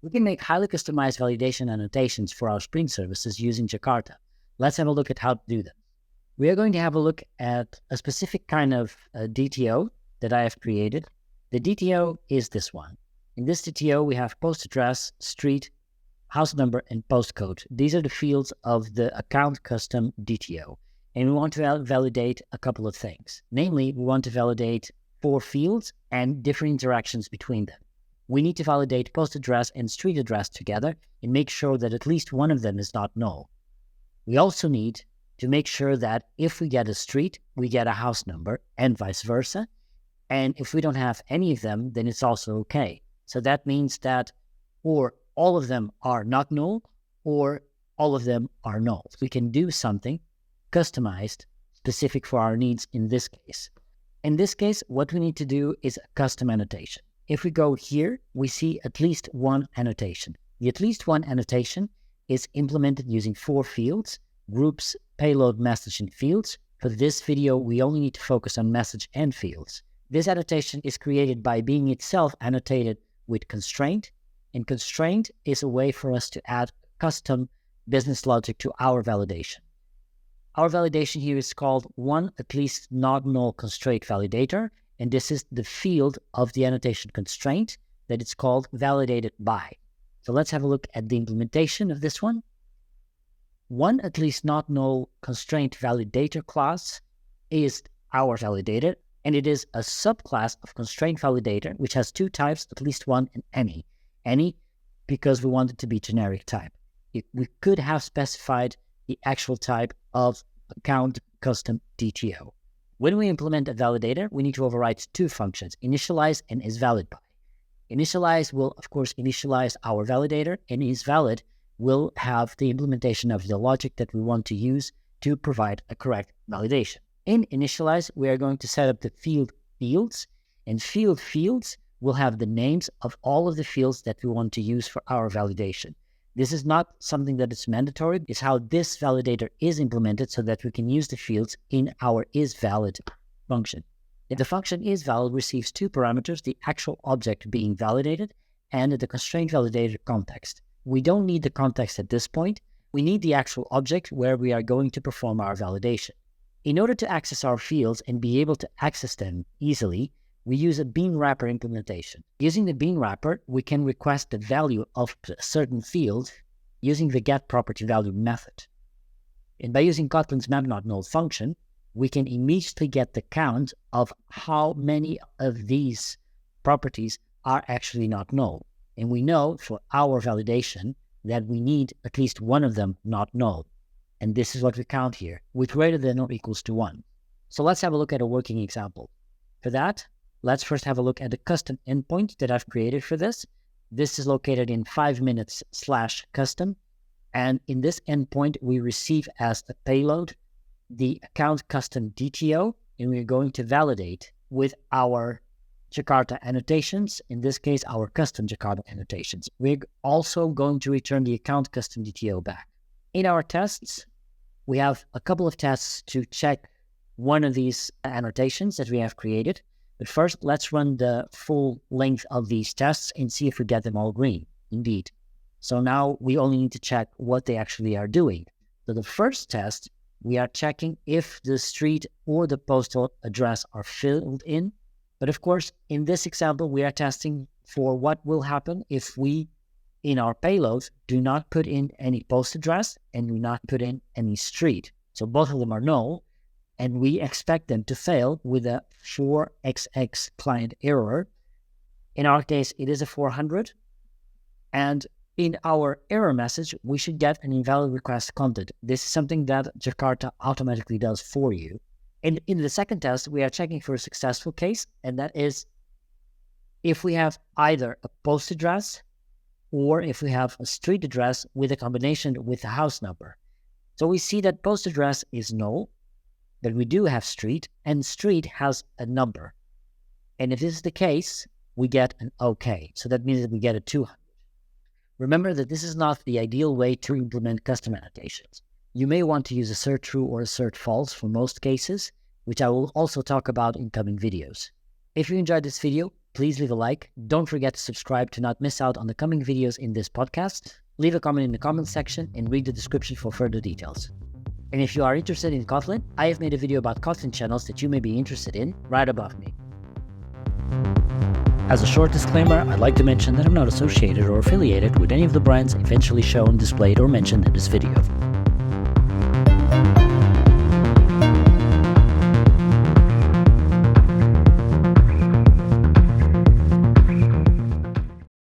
We can make highly customized validation annotations for our Spring services using Jakarta. Let's have a look at how to do that. We are going to have a look at a specific kind of DTO that I have created. The DTO is this one. In this DTO, we have post address, street, house number, and postcode. These are the fields of the account custom DTO. And we want to validate a couple of things. Namely, we want to validate 4 fields and different interactions between them. We need to validate post address and street address together and make sure that at least one of them is not null. We also need to make sure that if we get a street, we get a house number and vice versa. And if we don't have any of them, then it's also okay. So that means that or all of them are not null or all of them are null. We can do something customized, specific for our needs in this case. In this case, what we need to do is a custom annotation. If we go here, we see at least one annotation. The at least one annotation is implemented using 4 fields: groups, payload, message, and fields. For this video, we only need to focus on message and fields. This annotation is created by being itself annotated with constraint, and constraint is a way for us to add custom business logic to our validation. Our validation here is called one at least not null constraint validator, and this is the field of the annotation constraint that it's called validated by. So let's have a look at the implementation of this one. One at least not null constraint validator class is our validator, and it is a subclass of constraint validator, which has 2 types, at least one, and any. Any because we want it to be generic type. We could have specified the actual type of account custom DTO. When we implement a validator, we need to override 2 functions, initialize and isValid_by. Initialize will, of course, initialize our validator, and isValid will have the implementation of the logic that we want to use to provide a correct validation. In initialize, we are going to set up the fields, and fields will have the names of all of the fields that we want to use for our validation. This is not something that is mandatory. It's how this validator is implemented so that we can use the fields in our isValid function. If the function isValid receives 2 parameters, the actual object being validated and the constraint validator context. We don't need the context at this point. We need the actual object where we are going to perform our validation. In order to access our fields and be able to access them easily, we use a bean wrapper implementation. Using the bean wrapper, we can request the value of a certain field using the getPropertyValue method. And by using Kotlin's map_not_null function, we can immediately get the count of how many of these properties are actually not null. And we know for our validation that we need at least one of them not null. And this is what we count here, with greater than or equals to 1. So let's have a look at a working example. For that, let's first have a look at the custom endpoint that I've created for this. This is located in 5minutes/custom. And in this endpoint, we receive as a payload the account custom DTO, and we're going to validate with our Jakarta annotations, in this case, our custom Jakarta annotations. We're also going to return the account custom DTO back. In our tests, we have a couple of tests to check one of these annotations that we have created. But first, let's run the full length of these tests and see if we get them all green. Indeed. So now we only need to check what they actually are doing. So the first test, we are checking if the street or the postal address are filled in. But of course, in this example, we are testing for what will happen if we, in our payload, do not put in any post address and do not put in any street. So both of them are null, and we expect them to fail with a 4xx client error. In our case, it is a 400. And in our error message, we should get an invalid request content. This is something that Jakarta automatically does for you. And in the second test, we are checking for a successful case, and that is if we have either a post address or if we have a street address with a combination with a house number. So we see that post address is null, but we do have street, and street has a number. And if this is the case, we get an OK. So that means that we get a 200. Remember that this is not the ideal way to implement custom annotations. You may want to use assert true or assert false for most cases, which I will also talk about in coming videos. If you enjoyed this video, please leave a like. Don't forget to subscribe to not miss out on the coming videos in this podcast. Leave a comment in the comment section and read the description for further details. And if you are interested in Kotlin, I have made a video about Kotlin channels that you may be interested in right above me. As a short disclaimer, I'd like to mention that I'm not associated or affiliated with any of the brands eventually shown, displayed, or mentioned in this video.